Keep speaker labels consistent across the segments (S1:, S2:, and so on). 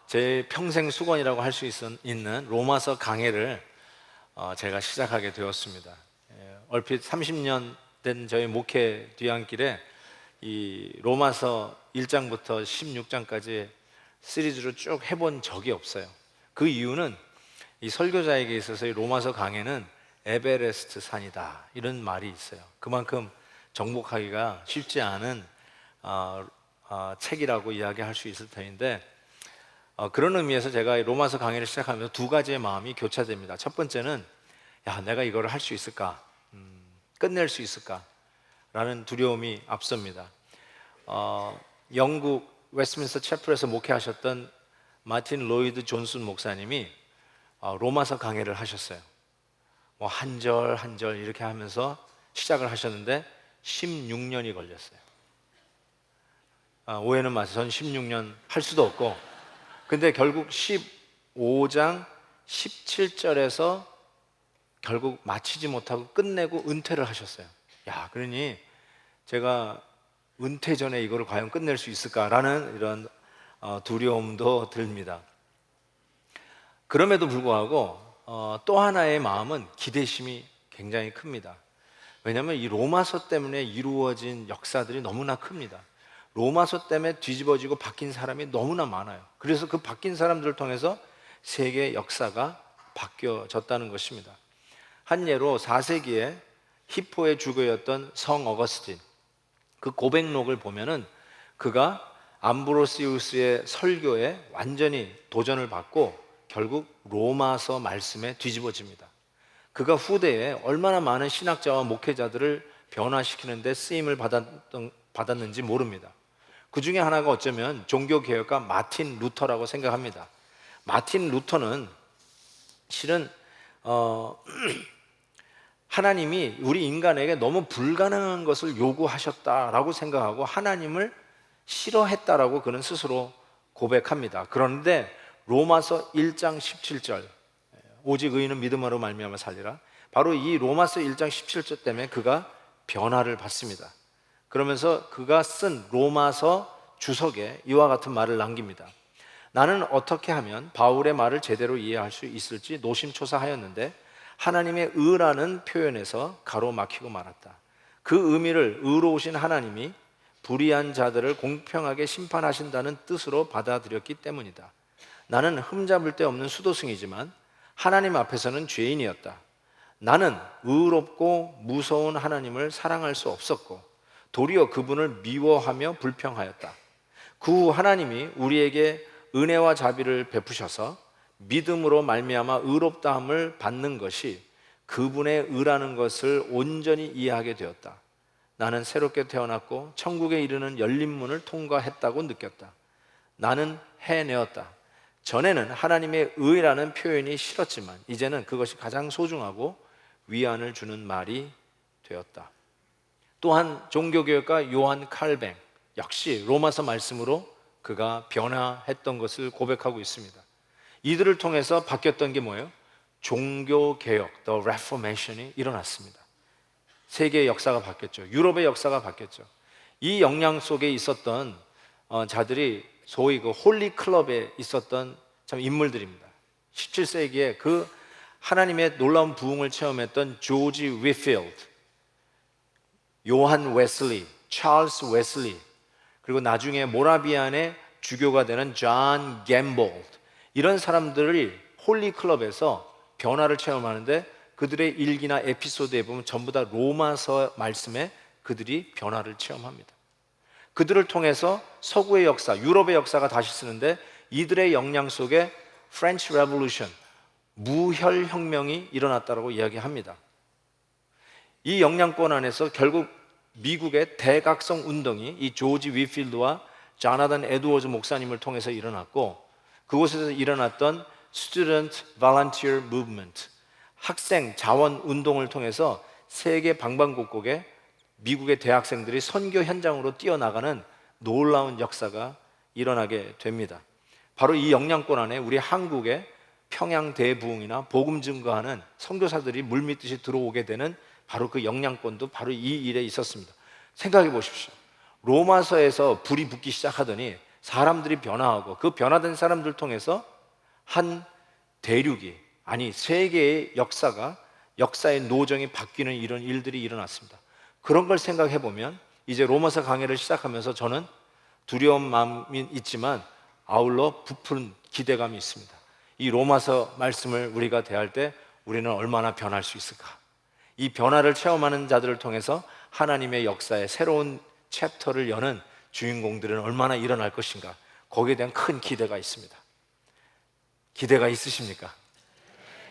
S1: 제 평생 수건이라고 할 수 있는 로마서 강해를 제가 시작하게 되었습니다. 얼핏 30년 된 저희 목회 뒤안길에 이 로마서 1장부터 16장까지 시리즈로 쭉 해본 적이 없어요. 그 이유는 이 설교자에게 있어서 이 로마서 강해는 에베레스트 산이다, 이런 말이 있어요. 그만큼 정복하기가 쉽지 않은 책이라고 이야기할 수 있을 터인데, 그런 의미에서 제가 이 로마서 강의를 시작하면서 두 가지의 마음이 교차됩니다. 첫 번째는 내가 이거를 할 수 있을까? 끝낼 수 있을까? 라는 두려움이 앞섭니다. 영국 웨스트민스터 채플에서 목회하셨던 마틴 로이드 존슨 목사님이 로마서 강해를 하셨어요. 뭐 한 절 한 절 이렇게 하면서 시작을 하셨는데 16년이 걸렸어요. 오해는 마세요. 전 16년 할 수도 없고, 근데 결국 15장 17절에서 결국 마치지 못하고 끝내고 은퇴를 하셨어요. 그러니 제가 은퇴 전에 이거를 과연 끝낼 수 있을까라는 이런 두려움도 듭니다. 그럼에도 불구하고 또 하나의 마음은 기대심이 굉장히 큽니다. 왜냐하면 이 로마서 때문에 이루어진 역사들이 너무나 큽니다. 로마서 때문에 뒤집어지고 바뀐 사람이 너무나 많아요. 그래서 그 바뀐 사람들을 통해서 세계 역사가 바뀌어졌다는 것입니다. 한 예로 4세기에 히포의 주교였던 성 어거스틴, 그 고백록을 보면은 그가 암브로시우스의 설교에 완전히 도전을 받고 결국 로마서 말씀에 뒤집어집니다. 그가 후대에 얼마나 많은 신학자와 목회자들을 변화시키는 데 쓰임을 받았는지 모릅니다. 그 중에 하나가 어쩌면 종교개혁가 마틴 루터라고 생각합니다. 마틴 루터는 실은 하나님이 우리 인간에게 너무 불가능한 것을 요구하셨다라고 생각하고 하나님을 싫어했다라고 그는 스스로 고백합니다. 그런데 로마서 1장 17절, 오직 의인은 믿음으로 말미암아 살리라, 바로 이 로마서 1장 17절 때문에 그가 변화를 받습니다. 그러면서 그가 쓴 로마서 주석에 이와 같은 말을 남깁니다. 나는 어떻게 하면 바울의 말을 제대로 이해할 수 있을지 노심초사하였는데 하나님의 의라는 표현에서 가로막히고 말았다. 그 의미를 의로우신 하나님이 불의한 자들을 공평하게 심판하신다는 뜻으로 받아들였기 때문이다. 나는 흠잡을 데 없는 수도승이지만 하나님 앞에서는 죄인이었다. 나는 의롭고 무서운 하나님을 사랑할 수 없었고 도리어 그분을 미워하며 불평하였다. 그 후 하나님이 우리에게 은혜와 자비를 베푸셔서 믿음으로 말미암아 의롭다함을 받는 것이 그분의 의라는 것을 온전히 이해하게 되었다. 나는 새롭게 태어났고 천국에 이르는 열린 문을 통과했다고 느꼈다. 나는 해내었다. 전에는 하나님의 의라는 표현이 싫었지만 이제는 그것이 가장 소중하고 위안을 주는 말이 되었다. 또한 종교개혁가 요한 칼뱅 역시 로마서 말씀으로 그가 변화했던 것을 고백하고 있습니다. 이들을 통해서 바뀌었던 게 뭐예요? 종교개혁, The Reformation이 일어났습니다. 세계의 역사가 바뀌었죠. 유럽의 역사가 바뀌었죠. 이 영향 속에 있었던 자들이 소위 그 홀리 클럽에 있었던 참 인물들입니다. 17세기에 그 하나님의 놀라운 부흥을 체험했던 조지 위필드, 요한 웨슬리, 찰스 웨슬리, 그리고 나중에 모라비안의 주교가 되는 존 갬볼드, 이런 사람들이 홀리 클럽에서 변화를 체험하는데 그들의 일기나 에피소드에 보면 전부 다 로마서 말씀에 그들이 변화를 체험합니다. 그들을 통해서 서구의 역사, 유럽의 역사가 다시 쓰는데 이들의 영향 속에 프렌치 레볼루션, 무혈혁명이 일어났다고 이야기합니다. 이 영향권 안에서 결국 미국의 대각성 운동이 이 조지 위필드와 조나단 에드워즈 목사님을 통해서 일어났고, 그곳에서 일어났던 Student Volunteer Movement, 학생 자원 운동을 통해서 세계 방방곡곡에 미국의 대학생들이 선교 현장으로 뛰어나가는 놀라운 역사가 일어나게 됩니다. 바로 이 영향권 안에 우리 한국의 평양 대부흥이나 복음 증거하는 선교사들이 물밀듯이 들어오게 되는 바로 그 영향권도 바로 이 일에 있었습니다. 생각해 보십시오. 로마서에서 불이 붙기 시작하더니 사람들이 변화하고 그 변화된 사람들 통해서 한 대륙이, 아니 세계의 역사의 노정이 바뀌는 이런 일들이 일어났습니다. 그런 걸 생각해 보면 이제 로마서 강해를 시작하면서 저는 두려운 마음이 있지만 아울러 부푼 기대감이 있습니다. 이 로마서 말씀을 우리가 대할 때 우리는 얼마나 변할 수 있을까? 이 변화를 체험하는 자들을 통해서 하나님의 역사의 새로운 챕터를 여는 주인공들은 얼마나 일어날 것인가? 거기에 대한 큰 기대가 있습니다. 기대가 있으십니까?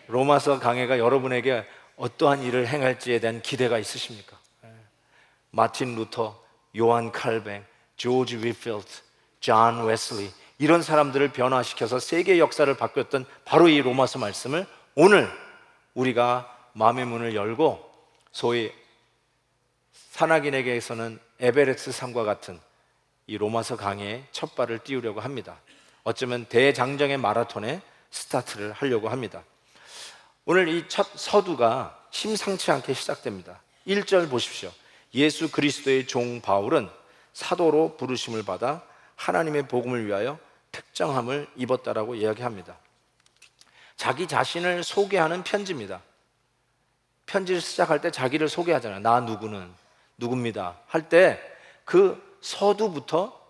S1: 로마서 강해가 여러분에게 어떠한 일을 행할지에 대한 기대가 있으십니까? 마틴 루터, 요한 칼뱅, 조지 위필드, 존 웨슬리, 이런 사람들을 변화시켜서 세계 역사를 바꿨던 바로 이 로마서 말씀을 오늘 우리가 마음의 문을 열고 소위 산악인에게서는 에베레스트 산과 같은 이 로마서 강해에 첫 발을 띄우려고 합니다. 어쩌면 대장정의 마라톤에 스타트를 하려고 합니다. 오늘 이 첫 서두가 심상치 않게 시작됩니다. 1절 보십시오. 예수 그리스도의 종 바울은 사도로 부르심을 받아 하나님의 복음을 위하여 특정함을 입었다라고 이야기합니다. 자기 자신을 소개하는 편지입니다. 편지를 시작할 때 자기를 소개하잖아요. 나 누구는 누굽니다 할 때 그 서두부터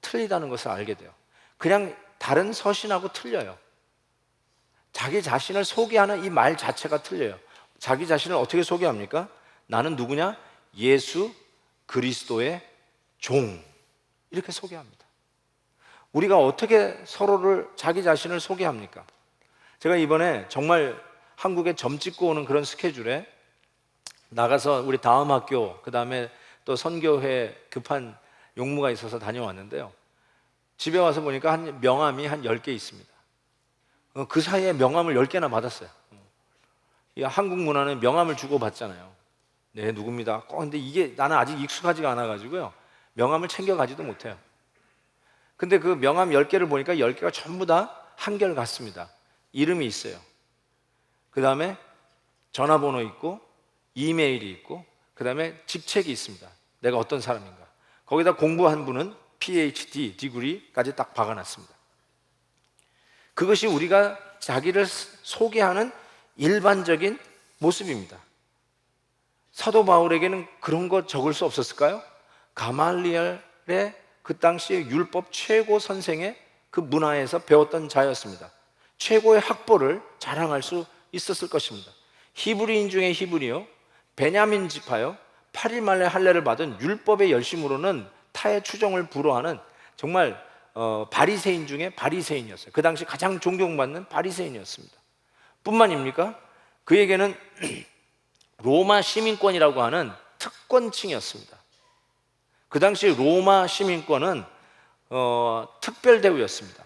S1: 틀리다는 것을 알게 돼요. 그냥 다른 서신하고 틀려요. 자기 자신을 소개하는 이 말 자체가 틀려요. 자기 자신을 어떻게 소개합니까? 나는 누구냐? 예수 그리스도의 종, 이렇게 소개합니다. 우리가 어떻게 서로를, 자기 자신을 소개합니까? 제가 이번에 정말 한국에 점 찍고 오는 그런 스케줄에 나가서 우리 다음 학교, 그 다음에 또 선교회 급한 용무가 있어서 다녀왔는데요. 집에 와서 보니까 한 명함이 한 10개 있습니다. 그 사이에 명함을 10개나 받았어요. 이 한국 문화는 명함을 주고받잖아요. 네, 누굽니다. 근데 이게 나는 아직 익숙하지가 않아가지고요. 명함을 챙겨가지도 못해요. 근데 그 명함 10개를 보니까 10개가 전부 다 한결 같습니다. 이름이 있어요. 그 다음에 전화번호 있고, 이메일이 있고, 그 다음에 직책이 있습니다. 내가 어떤 사람인가. 거기다 공부한 분은 PhD, 디그리까지 딱 박아놨습니다. 그것이 우리가 자기를 소개하는 일반적인 모습입니다. 사도 바울에게는 그런 거 적을 수 없었을까요? 가말리엘의 그 당시의 율법 최고 선생의 그 문화에서 배웠던 자였습니다. 최고의 학벌을 자랑할 수 있었을 것입니다. 히브리인 중에 히브리요, 베냐민 지파요, 8일 만에 할례를 받은 율법의 열심으로는 타의 추종을 불허하는 정말 바리새인 중에 바리새인이었어요. 그 당시 가장 존경받는 바리새인이었습니다. 뿐만입니까? 그에게는 로마 시민권이라고 하는 특권층이었습니다. 그 당시 로마 시민권은 특별 대우였습니다.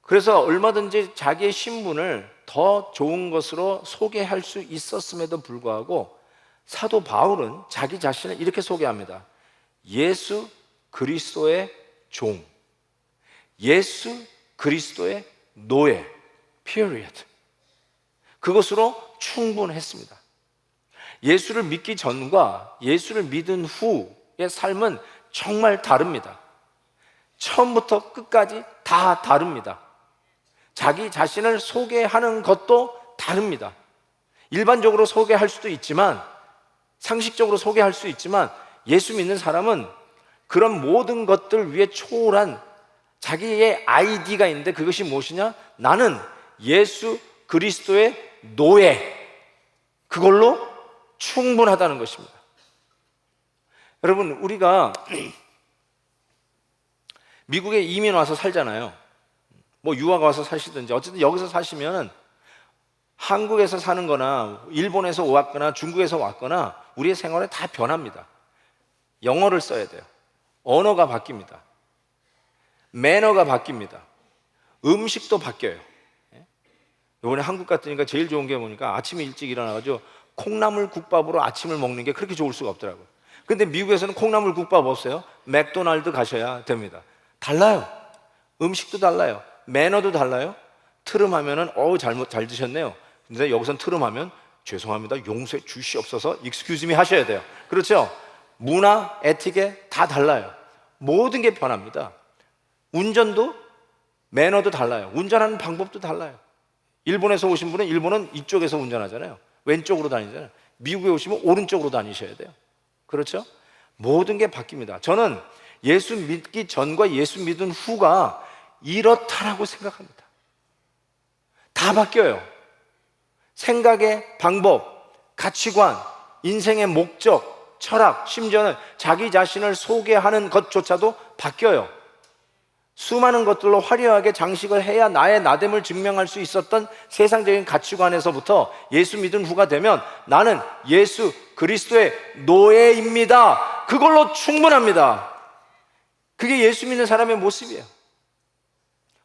S1: 그래서 얼마든지 자기의 신분을 더 좋은 것으로 소개할 수 있었음에도 불구하고 사도 바울은 자기 자신을 이렇게 소개합니다. 예수 그리스도의 종, 예수 그리스도의 노예, period. 그것으로 충분했습니다. 예수를 믿기 전과 예수를 믿은 후의 삶은 정말 다릅니다. 처음부터 끝까지 다 다릅니다. 자기 자신을 소개하는 것도 다릅니다. 일반적으로 소개할 수도 있지만, 상식적으로 소개할 수 있지만, 예수 믿는 사람은 그런 모든 것들 위에 초월한 자기의 아이디가 있는데, 그것이 무엇이냐? 나는 예수 그리스도의 노예, 그걸로 충분하다는 것입니다. 여러분, 우리가 미국에 이민 와서 살잖아요. 뭐 유학 와서 사시든지 어쨌든 여기서 사시면 한국에서 사는 거나 일본에서 왔거나 중국에서 왔거나 우리의 생활에 다 변합니다. 영어를 써야 돼요. 언어가 바뀝니다. 매너가 바뀝니다. 음식도 바뀌어요. 이번에 한국 갔으니까 제일 좋은 게 뭐니까 아침에 일찍 일어나가지고 콩나물 국밥으로 아침을 먹는 게 그렇게 좋을 수가 없더라고요. 근데 미국에서는 콩나물 국밥 없어요. 맥도날드 가셔야 됩니다. 달라요. 음식도 달라요. 매너도 달라요. 트름하면은 잘 드셨네요. 근데 여기선 트름하면 죄송합니다, 용서해 주시옵소서, excuse me 하셔야 돼요. 그렇죠? 문화, 에티켓 다 달라요. 모든 게 변합니다. 운전도 매너도 달라요. 운전하는 방법도 달라요. 일본에서 오신 분은 일본은 이쪽에서 운전하잖아요. 왼쪽으로 다니잖아요. 미국에 오시면 오른쪽으로 다니셔야 돼요. 그렇죠? 모든 게 바뀝니다. 저는 예수 믿기 전과 예수 믿은 후가 이렇다라고 생각합니다. 다 바뀌어요. 생각의 방법, 가치관, 인생의 목적, 철학, 심지어는 자기 자신을 소개하는 것조차도 바뀌어요. 수많은 것들로 화려하게 장식을 해야 나의 나됨을 증명할 수 있었던 세상적인 가치관에서부터 예수 믿은 후가 되면 나는 예수 그리스도의 노예입니다. 그걸로 충분합니다. 그게 예수 믿는 사람의 모습이에요.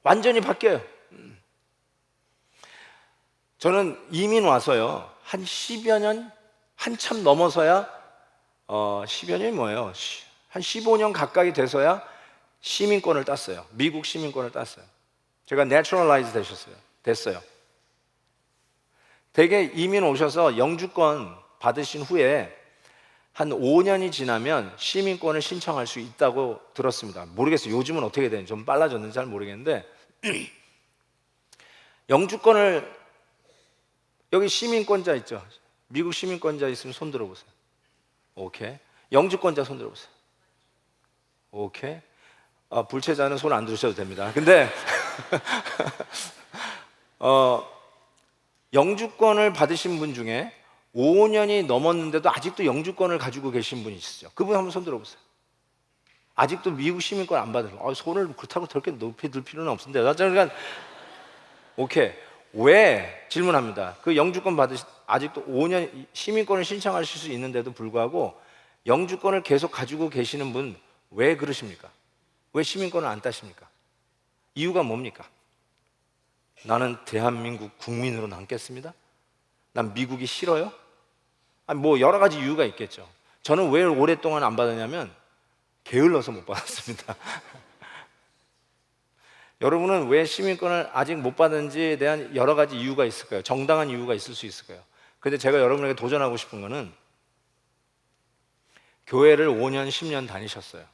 S1: 완전히 바뀌어요. 저는 이민 와서요, 한 10여 년, 한참 넘어서야, 10여 년이 뭐예요? 한 15년 가까이 돼서야 시민권을 땄어요. 미국 시민권을 땄어요. 제가 내추럴라이즈 됐어요. 대개 이민 오셔서 영주권 받으신 후에 한 5년이 지나면 시민권을 신청할 수 있다고 들었습니다. 모르겠어요. 요즘은 어떻게 되는지, 좀 빨라졌는지 잘 모르겠는데 영주권을, 여기 시민권자 있죠? 미국 시민권자 있으면 손 들어보세요. 오케이. 영주권자 손 들어보세요. 오케이. 불체자는 손 안 들으셔도 됩니다. 근데 영주권을 받으신 분 중에 5년이 넘었는데도 아직도 영주권을 가지고 계신 분이 있으시죠? 그분 한번 손 들어보세요. 아직도 미국 시민권 안 받으세요? 손을 그렇다고 저렇게 높이 들 필요는 없는데. 그러니까 오케이. 왜? 질문합니다. 그 영주권 아직도 5년 시민권을 신청하실 수 있는데도 불구하고 영주권을 계속 가지고 계시는 분 왜 그러십니까? 왜 시민권을 안 따십니까? 이유가 뭡니까? 나는 대한민국 국민으로 남겠습니다? 난 미국이 싫어요? 뭐 여러 가지 이유가 있겠죠. 저는 왜 오랫동안 안 받았냐면 게을러서 못 받았습니다. 여러분은 왜 시민권을 아직 못 받은지에 대한 여러 가지 이유가 있을 거예요. 정당한 이유가 있을 수 있을 거예요. 근데 제가 여러분에게 도전하고 싶은 거는, 교회를 5년, 10년 다니셨어요.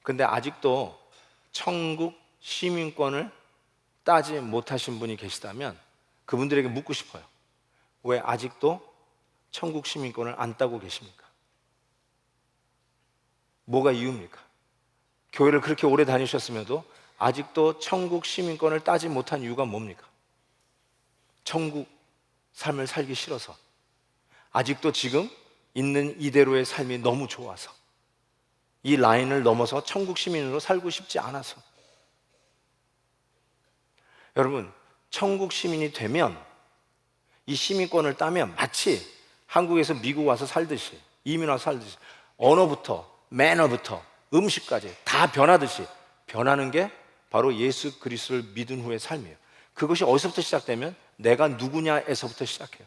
S1: 근데 아직도 천국 시민권을 따지 못하신 분이 계시다면 그분들에게 묻고 싶어요. 왜 아직도 천국 시민권을 안 따고 계십니까? 뭐가 이유입니까? 교회를 그렇게 오래 다니셨음에도 아직도 천국 시민권을 따지 못한 이유가 뭡니까? 천국 삶을 살기 싫어서, 아직도 지금 있는 이대로의 삶이 너무 좋아서, 이 라인을 넘어서 천국 시민으로 살고 싶지 않아서. 여러분, 천국 시민이 되면, 이 시민권을 따면 마치 한국에서 미국 와서 살듯이, 이민 와서 살듯이 언어부터 매너부터 음식까지 다 변하듯이 변하는 게 바로 예수 그리스도를 믿은 후의 삶이에요. 그것이 어디서부터 시작되면 내가 누구냐에서부터 시작해요.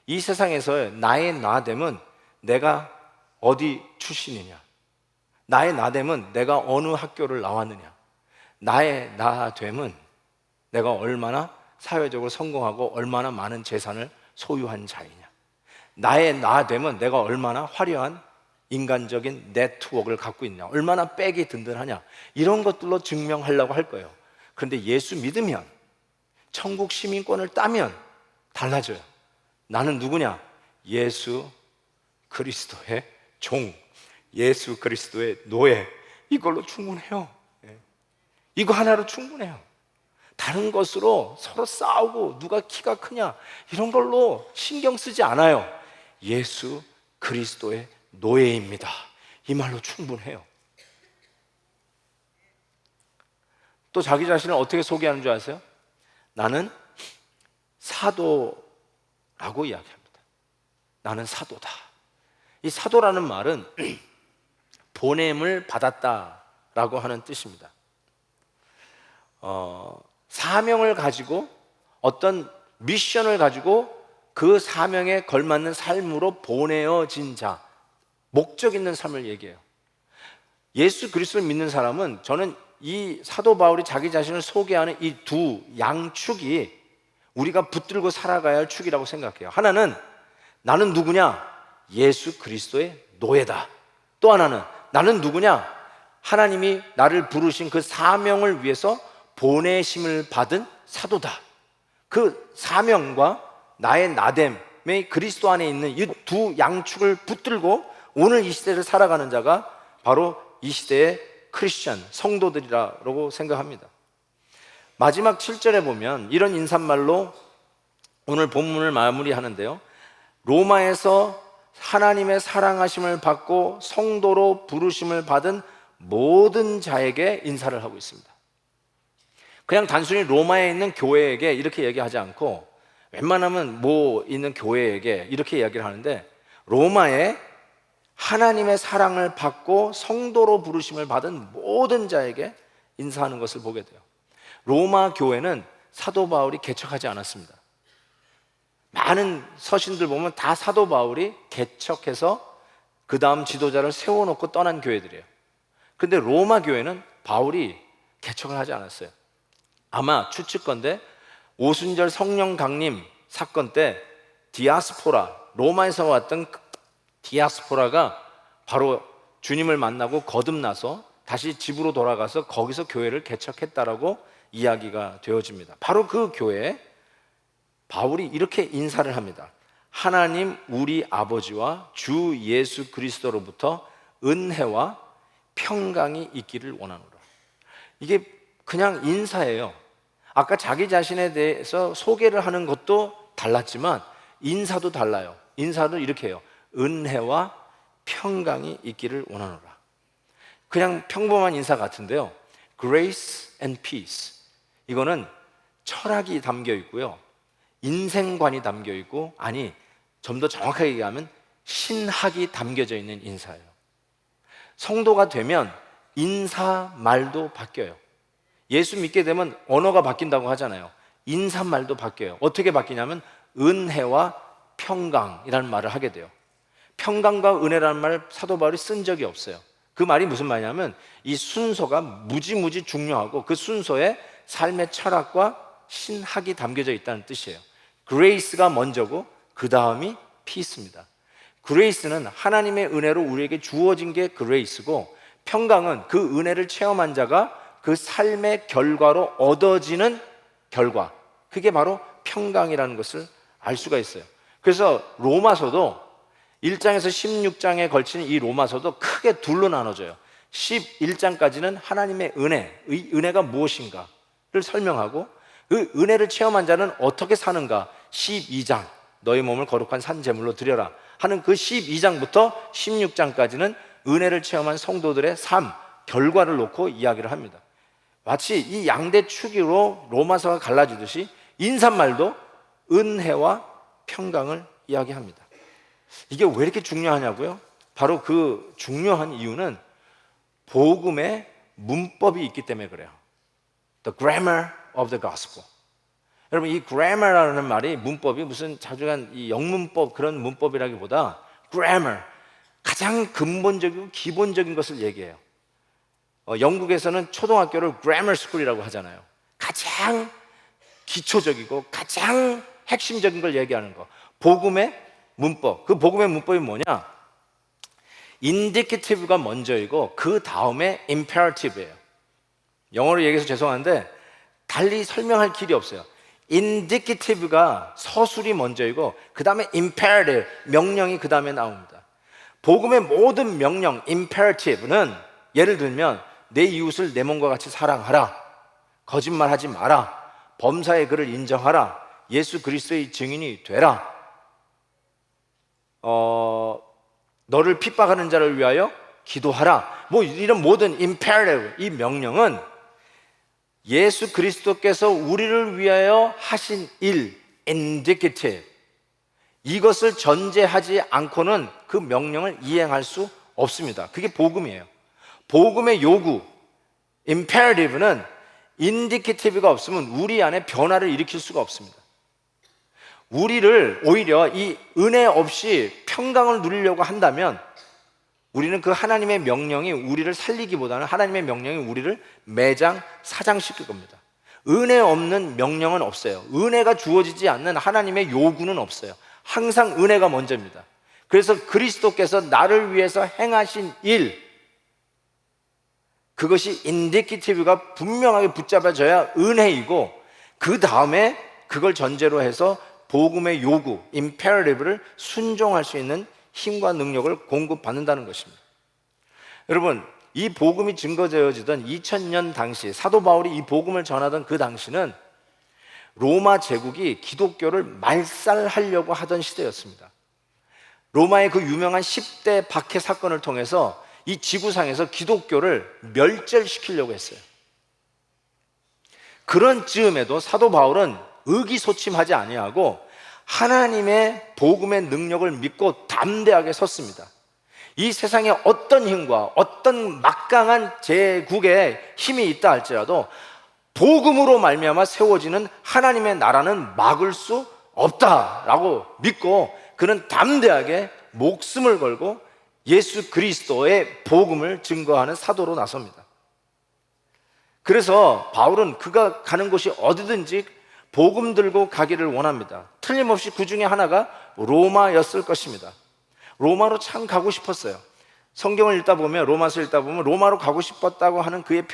S1: 이 세상에서 나의 나됨은 내가 어디 출신이냐, 나의 나됨은 내가 어느 학교를 나왔느냐, 나의 나됨은 내가 얼마나 사회적으로 성공하고 얼마나 많은 재산을 소유한 자이냐, 나의 나됨은 내가 얼마나 화려한 인간적인 네트워크를 갖고 있냐, 얼마나 백이 든든하냐, 이런 것들로 증명하려고 할 거예요. 그런데 예수 믿으면, 천국 시민권을 따면 달라져요. 나는 누구냐? 예수 그리스도의 종, 예수 그리스도의 노예. 이걸로 충분해요. 이거 하나로 충분해요. 다른 것으로 서로 싸우고 누가 키가 크냐 이런 걸로 신경 쓰지 않아요. 예수 그리스도의 노예입니다. 이 말로 충분해요. 또 자기 자신을 어떻게 소개하는 줄 아세요? 나는 사도라고 이야기합니다. 나는 사도다. 이 사도라는 말은 보냄을 받았다라고 하는 뜻입니다. 사명을 가지고, 어떤 미션을 가지고 그 사명에 걸맞는 삶으로 보내어진 자, 목적 있는 삶을 얘기해요. 예수 그리스도를 믿는 사람은, 저는 이 사도 바울이 자기 자신을 소개하는 이 두 양축이 우리가 붙들고 살아가야 할 축이라고 생각해요. 하나는 나는 누구냐? 예수 그리스도의 노예다. 또 하나는 나는 누구냐? 하나님이 나를 부르신 그 사명을 위해서 보내심을 받은 사도다. 그 사명과 나의 나됨의 그리스도 안에 있는 이 두 양축을 붙들고 오늘 이 시대를 살아가는 자가 바로 이 시대의 크리스천 성도들이라고 생각합니다. 마지막 7절에 보면 이런 인사말로 오늘 본문을 마무리하는데요, 로마에서 하나님의 사랑하심을 받고 성도로 부르심을 받은 모든 자에게 인사를 하고 있습니다. 그냥 단순히 로마에 있는 교회에게 이렇게 얘기하지 않고 웬만하면 뭐 있는 교회에게 이렇게 이야기를 하는데, 로마에 하나님의 사랑을 받고 성도로 부르심을 받은 모든 자에게 인사하는 것을 보게 돼요. 로마 교회는 사도 바울이 개척하지 않았습니다. 많은 서신들 보면 다 사도 바울이 개척해서 그 다음 지도자를 세워놓고 떠난 교회들이에요. 근데 로마 교회는 바울이 개척을 하지 않았어요. 아마 추측건데 오순절 성령 강림 사건 때 디아스포라, 로마에서 왔던 디아스포라가 바로 주님을 만나고 거듭나서 다시 집으로 돌아가서 거기서 교회를 개척했다라고 이야기가 되어집니다. 바로 그 교회에 바울이 이렇게 인사를 합니다. 하나님 우리 아버지와 주 예수 그리스도로부터 은혜와 평강이 있기를 원하노라. 이게 그냥 인사예요. 아까 자기 자신에 대해서 소개를 하는 것도 달랐지만 인사도 달라요. 인사도 이렇게 해요. 은혜와 평강이 있기를 원하노라. 그냥 평범한 인사 같은데요, Grace and Peace, 이거는 철학이 담겨 있고요, 인생관이 담겨 있고, 아니 좀 더 정확하게 얘기하면 신학이 담겨져 있는 인사예요. 성도가 되면 인사말도 바뀌어요. 예수 믿게 되면 언어가 바뀐다고 하잖아요. 인사말도 바뀌어요. 어떻게 바뀌냐면 은혜와 평강이라는 말을 하게 돼요. 평강과 은혜라는 말을 사도 바울이 쓴 적이 없어요. 그 말이 무슨 말이냐면 이 순서가 무지무지 중요하고 그 순서에 삶의 철학과 신학이 담겨져 있다는 뜻이에요. 그레이스가 먼저고 그 다음이 피스입니다. 그레이스는 하나님의 은혜로 우리에게 주어진 게 그레이스고, 평강은 그 은혜를 체험한 자가 그 삶의 결과로 얻어지는 결과, 그게 바로 평강이라는 것을 알 수가 있어요. 그래서 로마서도 1장에서 16장에 걸친 이 로마서도 크게 둘로 나눠져요. 11장까지는 하나님의 은혜, 이 은혜가 무엇인가를 설명하고 그 은혜를 체험한 자는 어떻게 사는가, 12장 너희 몸을 거룩한 산 제물로 드려라 하는 그 12장부터 16장까지는 은혜를 체험한 성도들의 삶, 결과를 놓고 이야기를 합니다. 마치 이 양대 축으로 로마서가 갈라지듯이 인사말도 은혜와 평강을 이야기합니다. 이게 왜 이렇게 중요하냐고요? 바로 그 중요한 이유는 복음의 문법이 있기 때문에 그래요. The grammar of the gospel. 여러분, 이 grammar라는 말이 문법이 무슨 자주간 이 영문법 그런 문법이라기보다 grammar, 가장 근본적이고 기본적인 것을 얘기해요. 영국에서는 초등학교를 grammar school이라고 하잖아요. 가장 기초적이고 가장 핵심적인 걸 얘기하는 거. 복음의 문법. 그 복음의 문법이 뭐냐? indicative가 먼저이고 그 다음에 imperative예요. 영어로 얘기해서 죄송한데 달리 설명할 길이 없어요. indicative가 서술이 먼저이고 그 다음에 imperative, 명령이 그 다음에 나옵니다. 복음의 모든 명령, imperative는 예를 들면 내 이웃을 내 몸과 같이 사랑하라, 거짓말하지 마라, 범사의 그를 인정하라, 예수 그리스도의 증인이 되라, 너를 핍박하는 자를 위하여 기도하라, 뭐 이런 모든 imperative, 이 명령은 예수 그리스도께서 우리를 위하여 하신 일, indicative, 이것을 전제하지 않고는 그 명령을 이행할 수 없습니다. 그게 복음이에요. 복음의 요구, imperative는 indicative가 없으면 우리 안에 변화를 일으킬 수가 없습니다. 우리를 오히려 이 은혜 없이 평강을 누리려고 한다면 우리는 그 하나님의 명령이 우리를 살리기보다는 하나님의 명령이 우리를 매장, 사장시킬 겁니다. 은혜 없는 명령은 없어요. 은혜가 주어지지 않는 하나님의 요구는 없어요. 항상 은혜가 먼저입니다. 그래서 그리스도께서 나를 위해서 행하신 일, 그것이 인디케이티브가 분명하게 붙잡아져야 은혜이고, 그 다음에 그걸 전제로 해서 복음의 요구, 임페러티브를 순종할 수 있는 힘과 능력을 공급받는다는 것입니다. 여러분, 이 복음이 증거되어지던 2000년 당시, 사도 바울이 이 복음을 전하던 그 당시는 로마 제국이 기독교를 말살하려고 하던 시대였습니다. 로마의 그 유명한 10대 박해 사건을 통해서 이 지구상에서 기독교를 멸절시키려고 했어요. 그런 즈음에도 사도 바울은 의기소침하지 아니하고 하나님의 복음의 능력을 믿고 담대하게 섰습니다. 이 세상에 어떤 힘과 어떤 막강한 제국의 힘이 있다 할지라도 복음으로 말미암아 세워지는 하나님의 나라는 막을 수 없다라고 믿고, 그는 담대하게 목숨을 걸고 예수 그리스도의 복음을 증거하는 사도로 나섭니다. 그래서 바울은 그가 가는 곳이 어디든지 복음 들고 가기를 원합니다. 틀림없이 그 중에 하나가 로마였을 것입니다. 로마로 참 가고 싶었어요. 성경을 읽다 보면, 로마서 읽다 보면 로마로 가고 싶었다고 하는 그의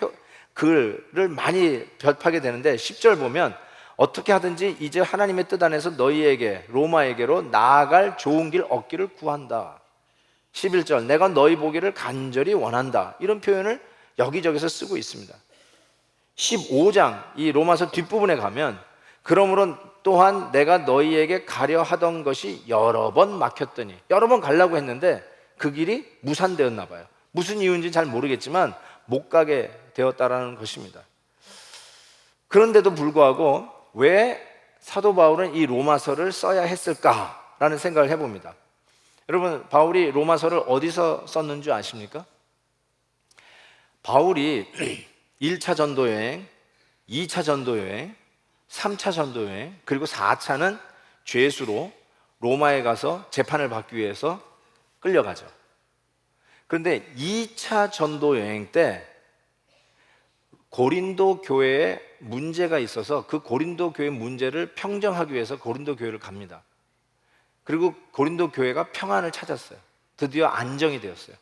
S1: 글을 많이 접하게 되는데, 10절 보면 어떻게 하든지 이제 하나님의 뜻 안에서 너희에게 로마에게로 나아갈 좋은 길 얻기를 구한다. 11절 내가 너희 보기를 간절히 원한다. 이런 표현을 여기저기서 쓰고 있습니다. 15장 이 로마서 뒷부분에 가면 그러므로 또한 내가 너희에게 가려 하던 것이 여러 번 막혔더니, 여러 번 가려고 했는데 그 길이 무산되었나 봐요. 무슨 이유인지 잘 모르겠지만 못 가게 되었다라는 것입니다. 그런데도 불구하고 왜 사도 바울은 이 로마서를 써야 했을까라는 생각을 해봅니다. 여러분, 바울이 로마서를 어디서 썼는 줄 아십니까? 바울이 1차 전도여행, 2차 전도여행, 3차 전도여행, 그리고 4차는 죄수로 로마에 가서 재판을 받기 위해서 끌려가죠. 그런데 2차 전도여행 때 고린도 교회에 문제가 있어서 그 고린도 교회 문제를 평정하기 위해서 고린도 교회를 갑니다. 그리고 고린도 교회가 평안을 찾았어요. 드디어 안정이 되었어요.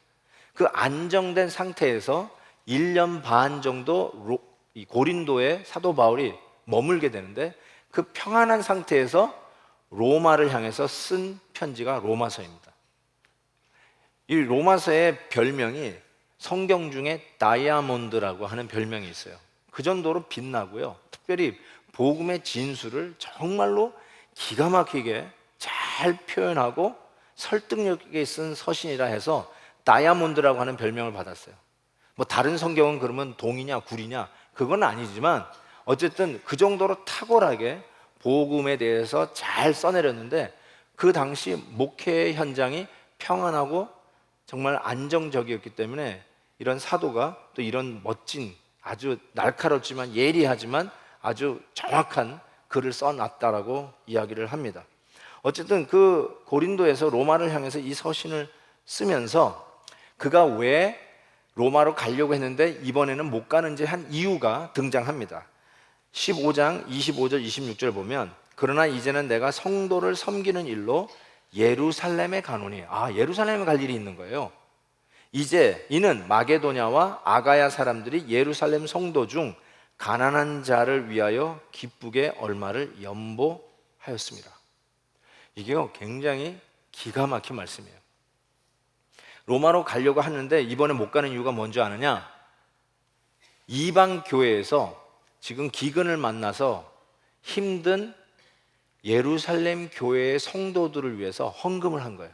S1: 그 안정된 상태에서 1년 반 정도 이 고린도에 사도 바울이 머물게 되는데, 그 평안한 상태에서 로마를 향해서 쓴 편지가 로마서입니다. 이 로마서의 별명이 성경 중에 다이아몬드라고 하는 별명이 있어요. 그 정도로 빛나고요, 특별히 복음의 진수를 정말로 기가 막히게 잘 표현하고 설득력 있게 쓴 서신이라 해서 다이아몬드라고 하는 별명을 받았어요. 뭐 다른 성경은 그러면 동이냐 구리냐 그건 아니지만 어쨌든 그 정도로 탁월하게 복음에 대해서 잘 써내렸는데, 그 당시 목회 현장이 평안하고 정말 안정적이었기 때문에 이런 사도가 또 이런 멋진, 아주 날카롭지만 예리하지만 아주 정확한 글을 써놨다라고 이야기를 합니다. 어쨌든 그 고린도에서 로마를 향해서 이 서신을 쓰면서 그가 왜 로마로 가려고 했는데 이번에는 못 가는지 한 이유가 등장합니다. 15장 25절 26절 보면, 그러나 이제는 내가 성도를 섬기는 일로 예루살렘에 가노니, 예루살렘에 갈 일이 있는 거예요. 이제 이는 마게도냐와 아가야 사람들이 예루살렘 성도 중 가난한 자를 위하여 기쁘게 얼마를 연보하였습니다. 이게 굉장히 기가 막힌 말씀이에요. 로마로 가려고 하는데 이번에 못 가는 이유가 뭔지 아느냐? 이방 교회에서 지금 기근을 만나서 힘든 예루살렘 교회의 성도들을 위해서 헌금을 한 거예요.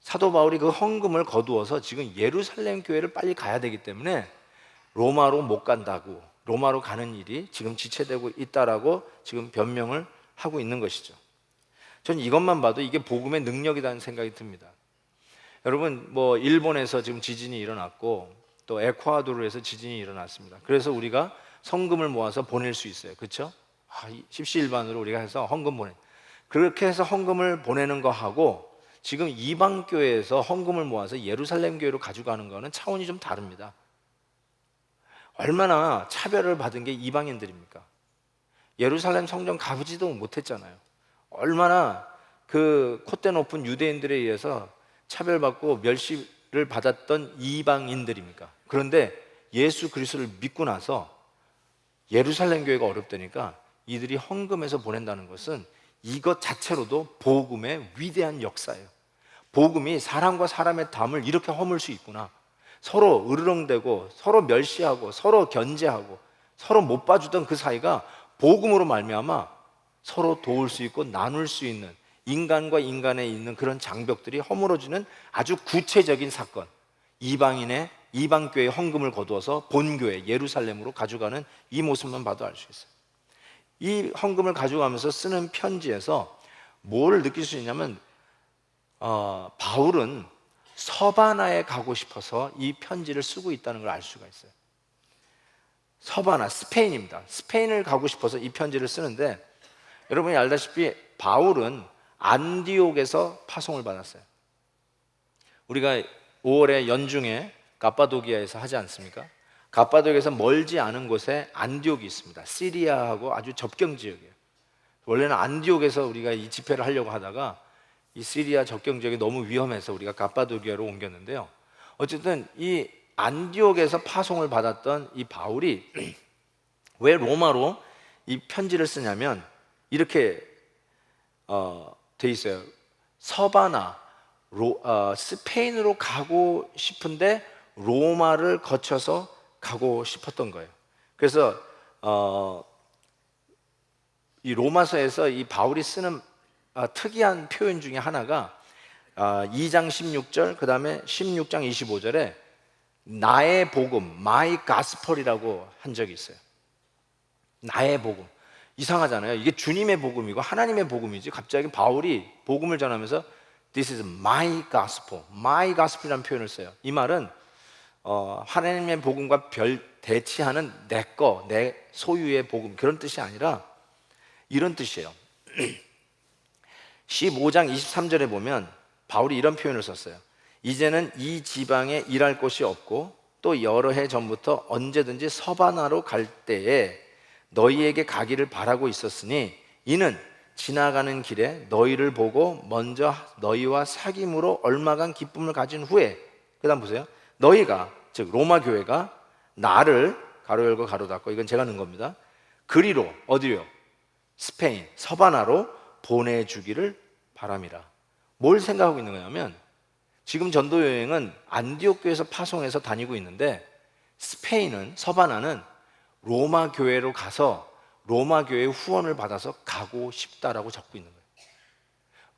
S1: 사도 바울이 그 헌금을 거두어서 지금 예루살렘 교회를 빨리 가야 되기 때문에 로마로 못 간다고, 로마로 가는 일이 지금 지체되고 있다라고 지금 변명을 하고 있는 것이죠. 전 이것만 봐도 이게 복음의 능력이라는 생각이 듭니다. 여러분, 뭐 일본에서 지금 지진이 일어났고 또 에콰도르에서 지진이 일어났습니다. 그래서 우리가 성금을 모아서 보낼 수 있어요. 그렇죠? 십시일반으로 우리가 해서 헌금 보내. 그렇게 해서 헌금을 보내는 거 하고 지금 이방 교회에서 헌금을 모아서 예루살렘 교회로 가져가는 거는 차원이 좀 다릅니다. 얼마나 차별을 받은 게 이방인들입니까? 예루살렘 성전 가보지도 못했잖아요. 얼마나 그 콧대 높은 유대인들에 의해서 차별받고 멸시를 받았던 이방인들입니까? 그런데 예수 그리스도를 믿고 나서 예루살렘 교회가 어렵다니까 이들이 헌금해서 보낸다는 것은 이것 자체로도 복음의 위대한 역사예요. 복음이 사람과 사람의 담을 이렇게 허물 수 있구나. 서로 으르렁대고 서로 멸시하고 서로 견제하고 서로 못 봐주던 그 사이가 복음으로 말미암아 서로 도울 수 있고 나눌 수 있는, 인간과 인간에 있는 그런 장벽들이 허물어지는 아주 구체적인 사건. 이방 교회의 헌금을 거두어서 본교회 예루살렘으로 가져가는 이 모습만 봐도 알 수 있어요. 이 헌금을 가져가면서 쓰는 편지에서 뭘 느낄 수 있냐면 바울은 서바나에 가고 싶어서 이 편지를 쓰고 있다는 걸 알 수가 있어요. 서바나, 스페인입니다. 스페인을 가고 싶어서 이 편지를 쓰는데, 여러분이 알다시피 바울은 안디옥에서 파송을 받았어요. 우리가 5월에 연중에 갑바도기아에서 하지 않습니까? 갑바도기아에서 멀지 않은 곳에 안디옥이 있습니다. 시리아하고 아주 접경 지역이에요. 원래는 안디옥에서 우리가 이 집회를 하려고 하다가 이 시리아 접경 지역이 너무 위험해서 우리가 갑바도기아로 옮겼는데요. 어쨌든 이 안디옥에서 파송을 받았던 이 바울이 왜 로마로 이 편지를 쓰냐면 이렇게 돼 있어요. 서바나, 스페인으로 가고 싶은데 로마를 거쳐서 가고 싶었던 거예요. 그래서 이 로마서에서 이 바울이 쓰는 특이한 표현 중에 하나가 2장 16절, 그 다음에 16장 25절에 나의 복음, my gospel이라고 한 적이 있어요. 나의 복음. 이상하잖아요. 이게 주님의 복음이고 하나님의 복음이지 갑자기 바울이 복음을 전하면서 This is my gospel, my gospel이라는 표현을 써요. 이 말은 하나님의 복음과 대치하는 내 소유의 복음, 그런 뜻이 아니라 이런 뜻이에요. 15장 23절에 보면 바울이 이런 표현을 썼어요. 이제는 이 지방에 일할 곳이 없고 또 여러 해 전부터 언제든지 서바나로 갈 때에 너희에게 가기를 바라고 있었으니 이는 지나가는 길에 너희를 보고 먼저 너희와 사귐으로 얼마간 기쁨을 가진 후에, 그 다음 보세요. 너희가, 즉 로마 교회가 나를 가로 열고 가로 닫고, 이건 제가 넣은 겁니다, 그리로, 어디요? 스페인 서바나로 보내주기를 바람이라. 뭘 생각하고 있는 거냐면 지금 전도 여행은 안디옥 교회에서 파송해서 다니고 있는데 스페인은, 서바나는 로마 교회로 가서 로마 교회의 후원을 받아서 가고 싶다라고 적고 있는 거예요.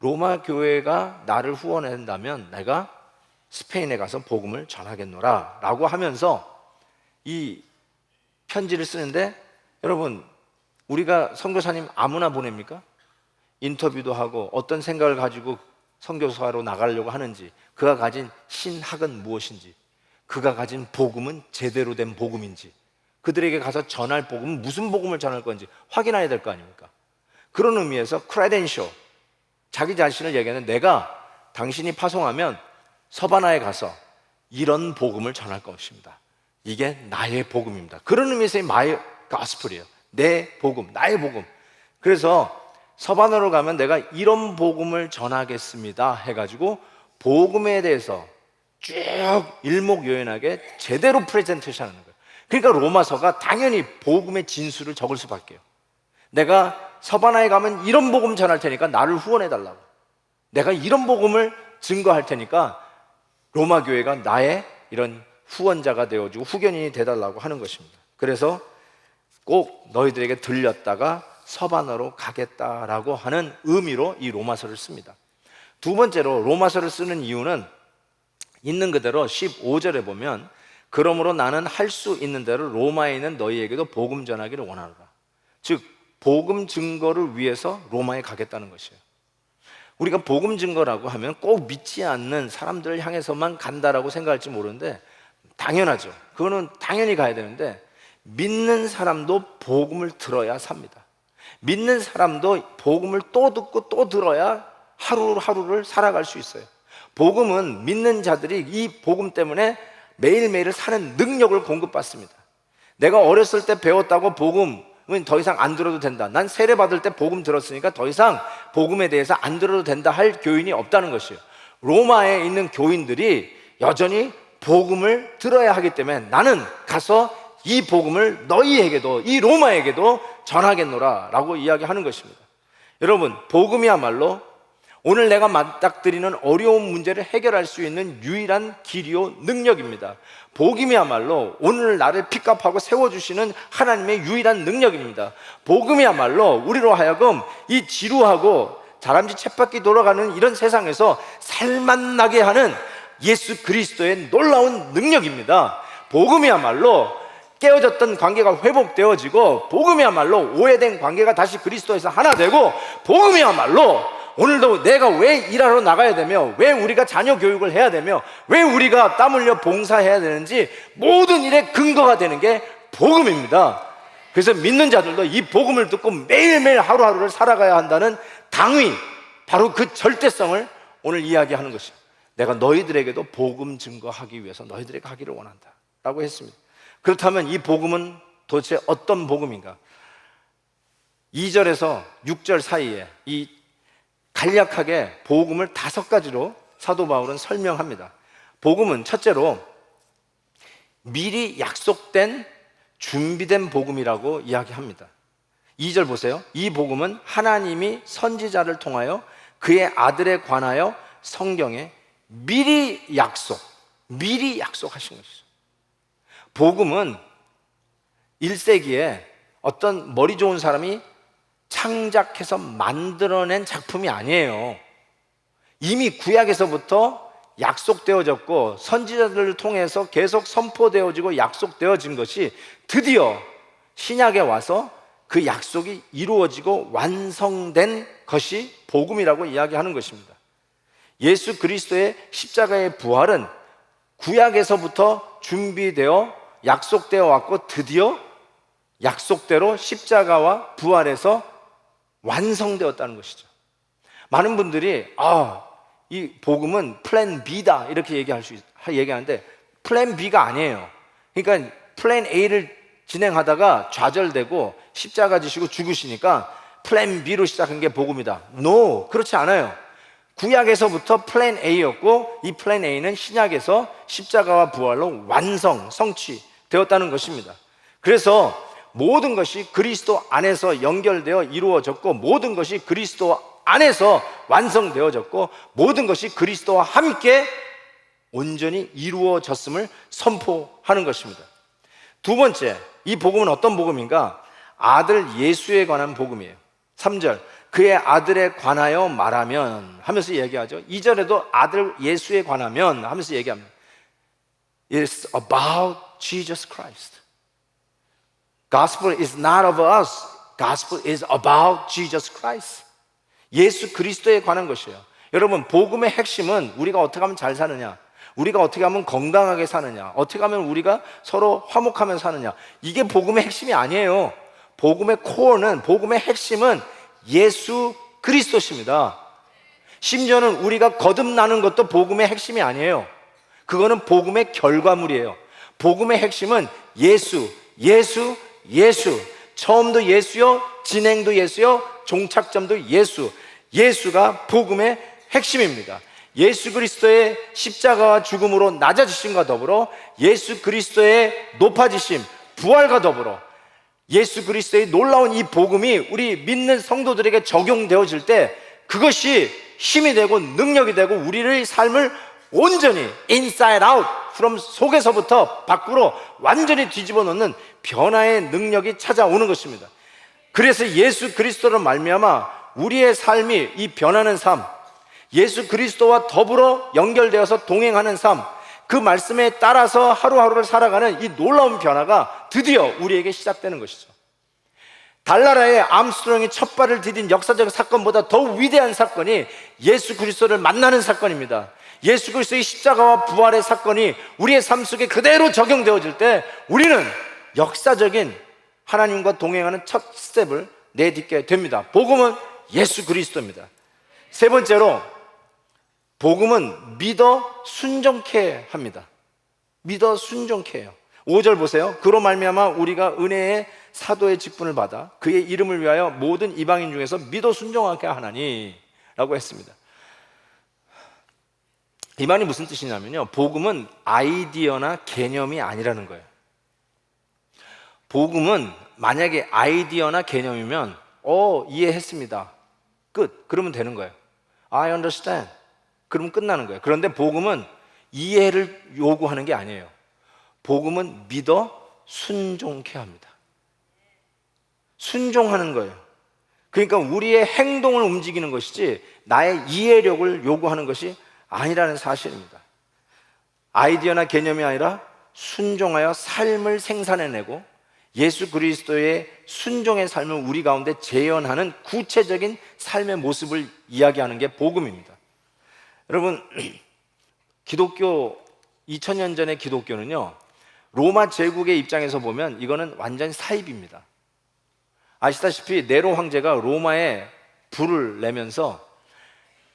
S1: 로마 교회가 나를 후원한다면 내가 스페인에 가서 복음을 전하겠노라 라고 하면서 이 편지를 쓰는데, 여러분 우리가 선교사님 아무나 보냅니까? 인터뷰도 하고 어떤 생각을 가지고 선교사로 나가려고 하는지, 그가 가진 신학은 무엇인지, 그가 가진 복음은 제대로 된 복음인지, 그들에게 가서 전할 복음은 무슨 복음을 전할 건지 확인해야 될 거 아닙니까? 그런 의미에서 크레덴셜, 자기 자신을 얘기하는, 내가 당신이 파송하면 서바나에 가서 이런 복음을 전할 것입니다. 이게 나의 복음입니다. 그런 의미에서의 마이 가스플이에요. 내 복음, 나의 복음. 그래서 서바나로 가면 내가 이런 복음을 전하겠습니다 해가지고 복음에 대해서 쭉 일목요연하게 제대로 프레젠테이션 하는 거예요. 그러니까 로마서가 당연히 복음의 진수를 적을 수밖에요. 내가 서바나에 가면 이런 복음 전할 테니까 나를 후원해 달라고, 내가 이런 복음을 증거할 테니까 로마 교회가 나의 이런 후원자가 되어주고 후견인이 되달라고 하는 것입니다. 그래서 꼭 너희들에게 들렸다가 서바나로 가겠다라고 하는 의미로 이 로마서를 씁니다. 두 번째로 로마서를 쓰는 이유는 있는 그대로 15절에 보면 그러므로 나는 할 수 있는 대로 로마에 있는 너희에게도 복음 전하기를 원하노라. 즉 복음 증거를 위해서 로마에 가겠다는 것이에요. 우리가 복음 증거라고 하면 꼭 믿지 않는 사람들을 향해서만 간다라고 생각할지 모르는데 당연하죠. 그거는 당연히 가야 되는데 믿는 사람도 복음을 들어야 삽니다. 믿는 사람도 복음을 또 듣고 또 들어야 하루하루를 살아갈 수 있어요. 복음은 믿는 자들이 이 복음 때문에 매일매일을 사는 능력을 공급받습니다. 내가 어렸을 때 배웠다고 복음은 더 이상 안 들어도 된다, 난 세례 받을 때 복음 들었으니까 더 이상 복음에 대해서 안 들어도 된다 할 교인이 없다는 것이에요. 로마에 있는 교인들이 여전히 복음을 들어야 하기 때문에 나는 가서 이 복음을 너희에게도, 이 로마에게도 전하겠노라 라고 이야기하는 것입니다. 여러분, 복음이야말로 오늘 내가 맞닥뜨리는 어려운 문제를 해결할 수 있는 유일한 길이요 능력입니다. 복음이야말로 오늘 나를 픽업하고 세워주시는 하나님의 유일한 능력입니다. 복음이야말로 우리로 하여금 이 지루하고 다람쥐 쳇바퀴 돌아가는 이런 세상에서 살맛나게 하는 예수 그리스도의 놀라운 능력입니다. 복음이야말로 깨어졌던 관계가 회복되어지고, 복음이야말로 오해된 관계가 다시 그리스도에서 하나 되고, 복음이야말로 오늘도 내가 왜 일하러 나가야 되며, 왜 우리가 자녀 교육을 해야 되며, 왜 우리가 땀 흘려 봉사해야 되는지 모든 일의 근거가 되는 게 복음입니다. 그래서 믿는 자들도 이 복음을 듣고 매일매일 하루하루를 살아가야 한다는 당위, 바로 그 절대성을 오늘 이야기하는 것이에요. 내가 너희들에게도 복음 증거하기 위해서 너희들에게 하기를 원한다 라고 했습니다. 그렇다면 이 복음은 도대체 어떤 복음인가? 2절에서 6절 사이에 이 간략하게 복음을 5가지로 사도 바울은 설명합니다. 복음은 첫째로 미리 약속된 준비된 복음이라고 이야기합니다. 2절 보세요. 이 복음은 하나님이 선지자를 통하여 그의 아들에 관하여 성경에 미리 약속하신 것이죠. 복음은 1세기에 어떤 머리 좋은 사람이 창작해서 만들어낸 작품이 아니에요. 이미 구약에서부터 약속되어졌고 선지자들을 통해서 계속 선포되어지고 약속되어진 것이 드디어 신약에 와서 그 약속이 이루어지고 완성된 것이 복음이라고 이야기하는 것입니다. 예수 그리스도의 십자가의 부활은 구약에서부터 준비되어 약속되어 왔고, 드디어 약속대로 십자가와 부활에서 완성되었다는 것이죠. 많은 분들이 이 복음은 플랜 B다 이렇게 얘기하는데 플랜 B가 아니에요. 그러니까 플랜 A를 진행하다가 좌절되고 십자가 지시고 죽으시니까 플랜 B로 시작한 게 복음이다. No, 그렇지 않아요. 구약에서부터 플랜 A였고, 이 플랜 A는 신약에서 십자가와 부활로 성취되었다는 것입니다. 그래서 모든 것이 그리스도 안에서 연결되어 이루어졌고, 모든 것이 그리스도 안에서 완성되어졌고, 모든 것이 그리스도와 함께 온전히 이루어졌음을 선포하는 것입니다. 두 번째, 이 복음은 어떤 복음인가? 아들 예수에 관한 복음이에요. 3절, 그의 아들에 관하여 말하면 하면서 얘기하죠. 2절에도 아들 예수에 관하면 하면서 얘기합니다. It's about Jesus Christ. Gospel is not of us. Gospel is about Jesus Christ. 예수 그리스도에 관한 것이에요. 여러분, 복음의 핵심은 우리가 어떻게 하면 잘 사느냐, 우리가 어떻게 하면 건강하게 사느냐, 어떻게 하면 우리가 서로 화목하면 사느냐, 이게 복음의 핵심이 아니에요. 복음의 코어는, 복음의 핵심은 예수 그리스도십니다. 심지어는 우리가 거듭나는 것도 복음의 핵심이 아니에요. 그거는 복음의 결과물이에요. 복음의 핵심은 예수. 처음도 예수요, 진행도 예수요, 종착점도 예수. 예수가 복음의 핵심입니다. 예수 그리스도의 십자가와 죽음으로 낮아지심과 더불어 예수 그리스도의 높아지심, 부활과 더불어 예수 그리스도의 놀라운 이 복음이 우리 믿는 성도들에게 적용되어질 때 그것이 힘이 되고 능력이 되고 우리의 삶을 온전히 inside out, from 속에서부터 밖으로 완전히 뒤집어 놓는 변화의 능력이 찾아오는 것입니다. 그래서 예수 그리스도로 말미암아 우리의 삶이 이 변하는 삶, 예수 그리스도와 더불어 연결되어서 동행하는 삶, 그 말씀에 따라서 하루하루를 살아가는 이 놀라운 변화가 드디어 우리에게 시작되는 것이죠. 달나라의 암스트롱이 첫 발을 디딘 역사적 사건보다 더 위대한 사건이 예수 그리스도를 만나는 사건입니다. 예수 그리스도의 십자가와 부활의 사건이 우리의 삶 속에 그대로 적용되어질 때 우리는 역사적인 하나님과 동행하는 첫 스텝을 내딛게 됩니다. 복음은 예수 그리스도입니다. 세 번째로, 복음은 믿어 순종케 합니다. 믿어 순종케 해요. 5절 보세요. 그로 말미암아 우리가 은혜의 사도의 직분을 받아 그의 이름을 위하여 모든 이방인 중에서 믿어 순종하게 하나니 라고 했습니다. 이 말이 무슨 뜻이냐면요, 복음은 아이디어나 개념이 아니라는 거예요. 복음은 만약에 아이디어나 개념이면 이해했습니다, 끝, 그러면 되는 거예요. I understand, 그러면 끝나는 거예요. 그런데 복음은 이해를 요구하는 게 아니에요. 복음은 믿어 순종케 합니다. 순종하는 거예요. 그러니까 우리의 행동을 움직이는 것이지 나의 이해력을 요구하는 것이 아니라는 사실입니다. 아이디어나 개념이 아니라 순종하여 삶을 생산해내고 예수 그리스도의 순종의 삶을 우리 가운데 재현하는 구체적인 삶의 모습을 이야기하는 게 복음입니다. 여러분, 기독교 2000년 전의 기독교는요, 로마 제국의 입장에서 보면 이거는 완전 사입입니다. 아시다시피 네로 황제가 로마에 불을 내면서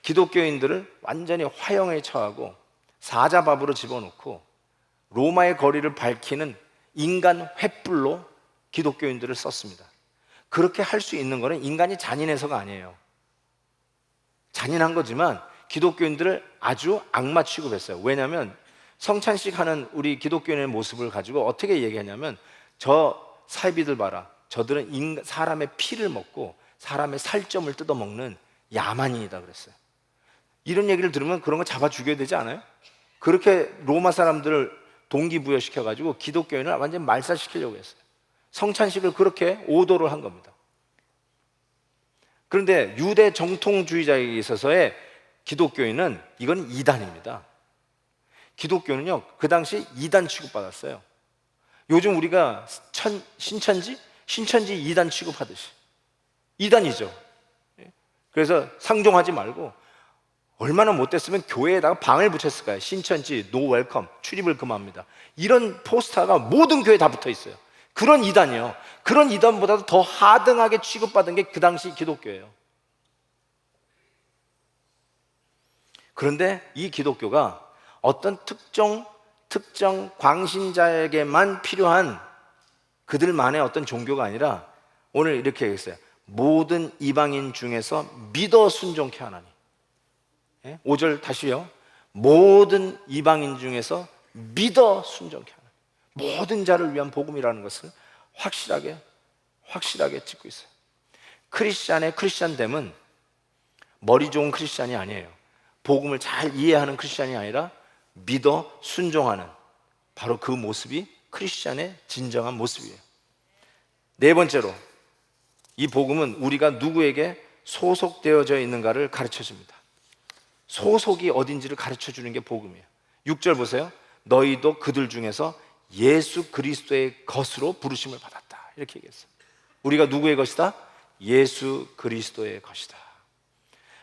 S1: 기독교인들을 완전히 화형에 처하고 사자밥으로 집어넣고 로마의 거리를 밝히는 인간 횃불로 기독교인들을 썼습니다. 그렇게 할 수 있는 것은 인간이 잔인해서가 아니에요. 잔인한 거지만 기독교인들을 아주 악마 취급했어요. 왜냐하면 성찬식 하는 우리 기독교인의 모습을 가지고 어떻게 얘기하냐면, 저 사이비들 봐라, 저들은 사람의 피를 먹고 사람의 살점을 뜯어먹는 야만인이다 그랬어요. 이런 얘기를 들으면 그런 거 잡아 죽여야 되지 않아요? 그렇게 로마 사람들을 동기부여시켜가지고 기독교인을 완전히 말살시키려고 했어요. 성찬식을 그렇게 오도를 한 겁니다. 그런데 유대 정통주의자에 있어서의 기독교인은 이건 이단입니다. 기독교는요, 그 당시 이단 취급받았어요. 요즘 우리가 신천지 이단 취급하듯이 이단이죠. 그래서 상종하지 말고, 얼마나 못됐으면 교회에다가 방을 붙였을까요? 신천지 노 웰컴, 출입을 금합니다, 이런 포스터가 모든 교회에 다 붙어 있어요. 그런 이단이요. 그런 이단보다도 더 하등하게 취급받은 게 그 당시 기독교예요. 그런데 이 기독교가 어떤 특정 광신자에게만 필요한 그들만의 어떤 종교가 아니라, 오늘 이렇게 얘기했어요. 모든 이방인 중에서 믿어 순종케 하나니. 5절 다시요. 모든 이방인 중에서 믿어 순종케 하나니. 모든 자를 위한 복음이라는 것을 확실하게 짚고 있어요. 크리스찬의 크리스찬됨은 머리 좋은 크리스찬이 아니에요. 복음을 잘 이해하는 크리스찬이 아니라 믿어 순종하는, 바로 그 모습이 크리스찬의 진정한 모습이에요. 네 번째로, 이 복음은 우리가 누구에게 소속되어져 있는가를 가르쳐 줍니다. 소속이 어딘지를 가르쳐 주는 게 복음이에요. 6절 보세요. 너희도 그들 중에서 예수 그리스도의 것으로 부르심을 받았다, 이렇게 얘기했어요. 우리가 누구의 것이다? 예수 그리스도의 것이다.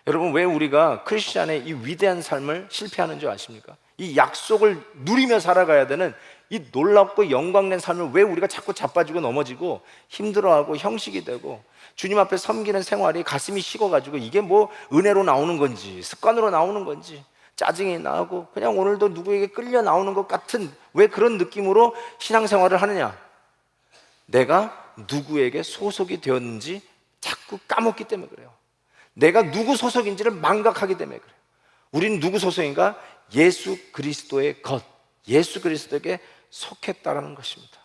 S1: 여러분, 왜 우리가 크리스찬의 이 위대한 삶을 실패하는 줄 아십니까? 이 약속을 누리며 살아가야 되는 이 놀랍고 영광된 삶을 왜 우리가 자꾸 자빠지고 넘어지고 힘들어하고 형식이 되고, 주님 앞에 섬기는 생활이 가슴이 식어가지고 이게 뭐 은혜로 나오는 건지 습관으로 나오는 건지 짜증이 나고 그냥 오늘도 누구에게 끌려 나오는 것 같은, 왜 그런 느낌으로 신앙생활을 하느냐? 내가 누구에게 소속이 되었는지 자꾸 까먹기 때문에 그래요. 내가 누구 소속인지를 망각하기 때문에 그래요. 우리는 누구 소속인가? 예수 그리스도의 것, 예수 그리스도에게 속했다라는 것입니다.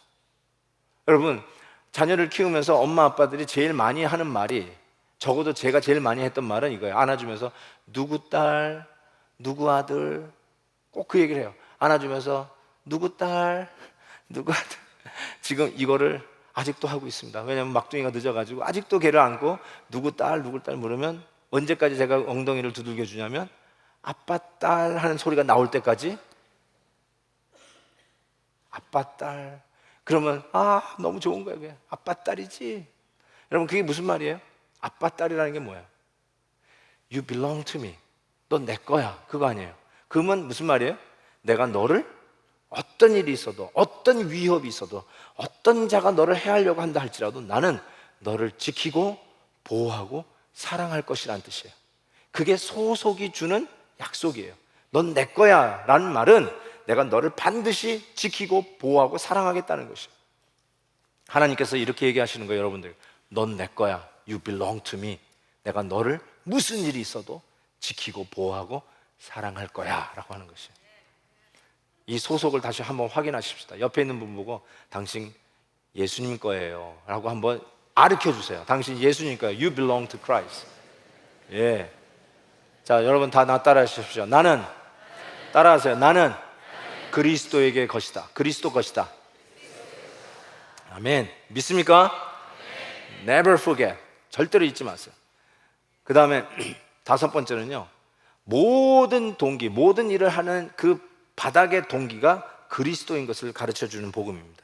S1: 여러분, 자녀를 키우면서 엄마 아빠들이 제일 많이 하는 말이, 적어도 제가 제일 많이 했던 말은 이거예요. 안아주면서 누구 딸, 누구 아들, 꼭 그 얘기를 해요. 안아주면서 누구 딸, 누구 아들. 지금 이거를 아직도 하고 있습니다. 왜냐하면 막둥이가 늦어가지고 아직도 걔를 안고 누구 딸 물으면, 언제까지 제가 엉덩이를 두들겨 주냐면 아빠 딸 하는 소리가 나올 때까지 아빠 딸. 그러면 너무 좋은 거예요. 그냥 아빠 딸이지. 여러분, 그게 무슨 말이에요? 아빠 딸이라는 게 뭐예요? You belong to me. 너 내 거야. 그거 아니에요. 그러면 무슨 말이에요? 내가 너를 어떤 일이 있어도, 어떤 위협이 있어도, 어떤 자가 너를 해하려고 한다 할지라도 나는 너를 지키고 보호하고 사랑할 것이라는 뜻이에요. 그게 소속이 주는 약속이에요. 넌 내 거야 라는 말은 내가 너를 반드시 지키고 보호하고 사랑하겠다는 것이에요. 하나님께서 이렇게 얘기하시는 거예요. 여러분들, 넌 내 거야. You belong to me. 내가 너를 무슨 일이 있어도 지키고 보호하고 사랑할 거야 라고 하는 것이에요. 이 소속을 다시 한번 확인하십시다. 옆에 있는 분 보고 당신 예수님 거예요 라고 한번 가르쳐 주세요. 당신 예수님 거예요. You belong to Christ. 예. 자, 여러분 다 나 따라 하십시오. 나는, 따라하세요. 나는 그리스도에게 것이다. 그리스도 것이다. 아멘. 믿습니까? Never forget. 절대로 잊지 마세요. 그 다음에 다섯 번째는요, 모든 동기, 모든 일을 하는 그 바닥의 동기가 그리스도인 것을 가르쳐주는 복음입니다.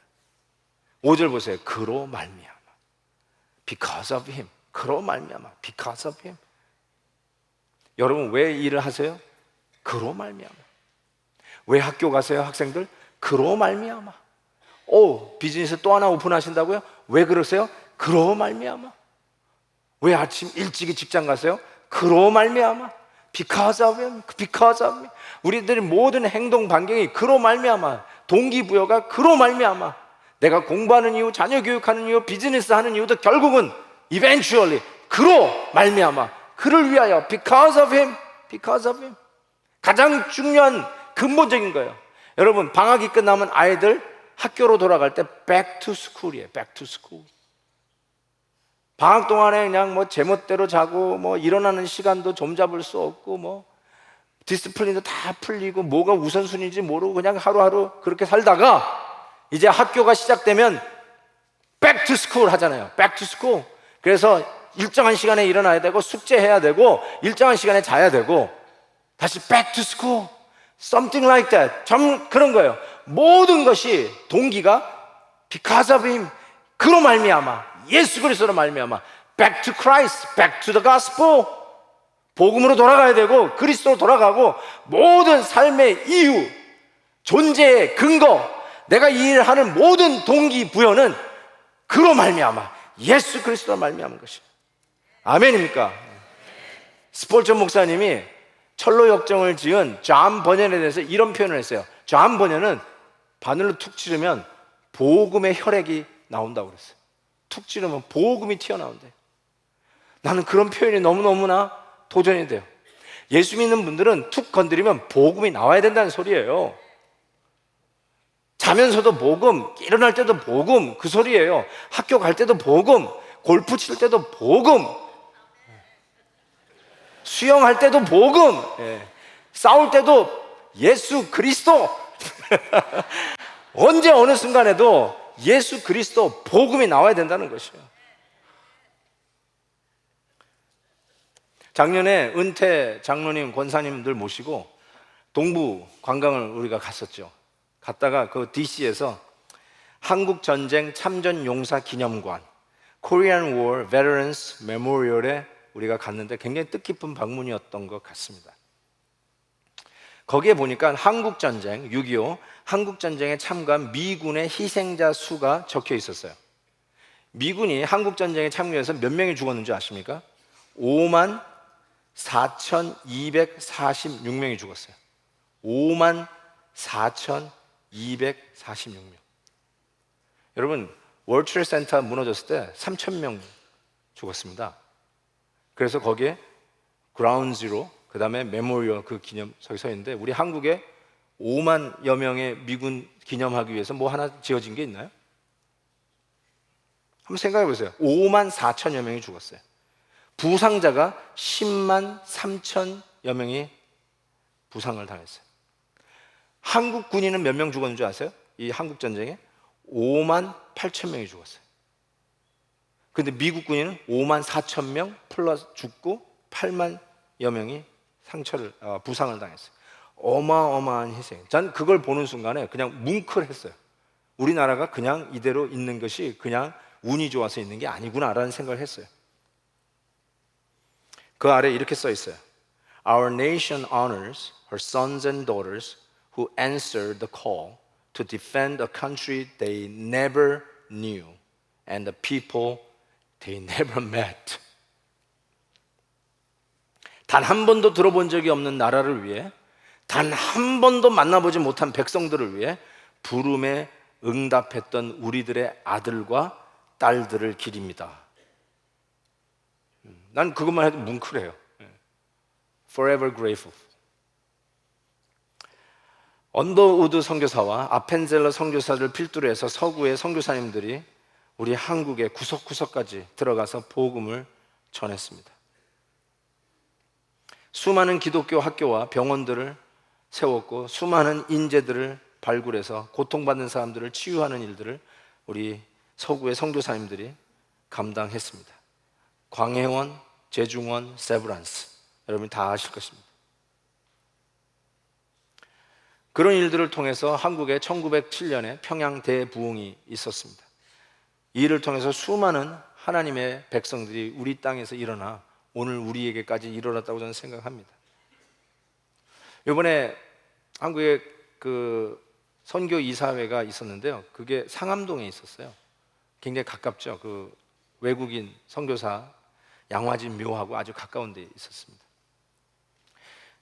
S1: 5절 보세요. 그로 말미암아. Because of him. 그로 말미암아. Because of him. 여러분 왜 일을 하세요? 그로 말미암아. 왜 학교 가세요, 학생들? 그로 말미암아. 오, 비즈니스 또 하나 오픈하신다고요? 왜 그러세요? 그로 말미암아. 왜 아침 일찍이 직장 가세요? 그로 말미암아. Because of him, because of me. 우리들의 모든 행동 반경이 그로 말미암아. 동기부여가 그로 말미암아. 내가 공부하는 이유, 자녀 교육하는 이유, 비즈니스 하는 이유도 결국은 eventually 그로 말미암아. 그를 위하여. Because of him, because of him. 가장 중요한 근본적인 거예요. 여러분 방학이 끝나면 아이들 학교로 돌아갈 때 back to school이에요. back to school. 방학 동안에 그냥 뭐 제멋대로 자고 뭐 일어나는 시간도 좀잡을 수 없고 뭐 디스플린도 다 풀리고 뭐가 우선순위인지 모르고 그냥 하루하루 그렇게 살다가 이제 학교가 시작되면 back to school 하잖아요. back to school. 그래서 일정한 시간에 일어나야 되고 숙제해야 되고 일정한 시간에 자야 되고 다시 back to school. Something like that. 좀 그런 거예요. 모든 것이 동기가 because of him. 그로 말미암아. 예수 그리스도로 말미암아. Back to Christ. Back to the gospel. 복음으로 돌아가야 되고 그리스도로 돌아가고 모든 삶의 이유, 존재의 근거, 내가 이 일을 하는 모든 동기부여는 그로 말미암아. 예수 그리스도로 말미암은 것이에요. 아멘입니까? 스폴전 목사님이 철로 역정을 지은 존 버년에 대해서 이런 표현을 했어요. 존 버년은 바늘로 툭 찌르면 복음의 혈액이 나온다고 그랬어요. 툭 찌르면 복음이 튀어나온대요. 나는 그런 표현이 너무너무나 도전이 돼요. 예수 믿는 분들은 툭 건드리면 복음이 나와야 된다는 소리예요. 자면서도 복음, 일어날 때도 복음, 그 소리예요. 학교 갈 때도 복음, 골프 칠 때도 복음, 수영할 때도 복음, 싸울 때도 예수 그리스도. 언제 어느 순간에도 예수 그리스도 복음이 나와야 된다는 것이에요. 작년에 은퇴 장로님, 권사님들 모시고 동부 관광을 우리가 갔었죠. 갔다가 그 DC에서 한국전쟁 참전용사 기념관 Korean War Veterans Memorial에 우리가 갔는데 굉장히 뜻깊은 방문이었던 것 같습니다. 거기에 보니까 한국전쟁, 6.25 한국전쟁에 참가한 미군의 희생자 수가 적혀 있었어요. 미군이 한국전쟁에 참여해서 몇 명이 죽었는지 아십니까? 5만 4,246명이 죽었어요. 5만 4,246명. 여러분, 월트레이드 센터 무너졌을 때 3,000명 죽었습니다. 그래서 거기에 그라운드 지로, 그 다음에 메모리얼 그 기념석이 서 있는데 우리 한국에 5만여 명의 미군 기념하기 위해서 뭐 하나 지어진 게 있나요? 한번 생각해 보세요. 5만 4천여 명이 죽었어요. 부상자가 10만 3천여 명이 부상을 당했어요. 한국 군인은 몇 명 죽었는 줄 아세요? 이 한국 전쟁에 5만 8천 명이 죽었어요. 근데 미국 군인은 5만 4천 명 플러스 죽고 8만여 명이 부상을 당했어요. 어마어마한 희생. 전 그걸 보는 순간에 그냥 뭉클했어요. 우리나라가 그냥 이대로 있는 것이 그냥 운이 좋아서 있는 게 아니구나라는 생각을 했어요. 그 아래 이렇게 써 있어요. Our nation honors her sons and daughters who answered the call to defend a country they never knew and the people they never met. 단 한 번도 들어본 적이 없는 나라를 위해, 단 한 번도 만나보지 못한 백성들을 위해 부름에 응답했던 우리들의 아들과 딸들을 기립니다. 난 그것만 해도 뭉클해요. Forever grateful. 언더우드 선교사와 아펜젤러 선교사를 필두로 해서 서구의 선교사님들이 우리 한국의 구석구석까지 들어가서 복음을 전했습니다. 수많은 기독교 학교와 병원들을 세웠고 수많은 인재들을 발굴해서 고통받는 사람들을 치유하는 일들을 우리 서구의 선교사님들이 감당했습니다. 광해원, 제중원, 세브란스, 여러분 다 아실 것입니다. 그런 일들을 통해서 한국에 1907년에 평양 대부흥이 있었습니다. 이 일을 통해서 수많은 하나님의 백성들이 우리 땅에서 일어나 오늘 우리에게까지 일어났다고 저는 생각합니다. 이번에 한국에 그 선교 이사회가 있었는데요. 그게 상암동에 있었어요. 굉장히 가깝죠. 그 외국인 선교사 양화진 묘하고 아주 가까운 데 있었습니다.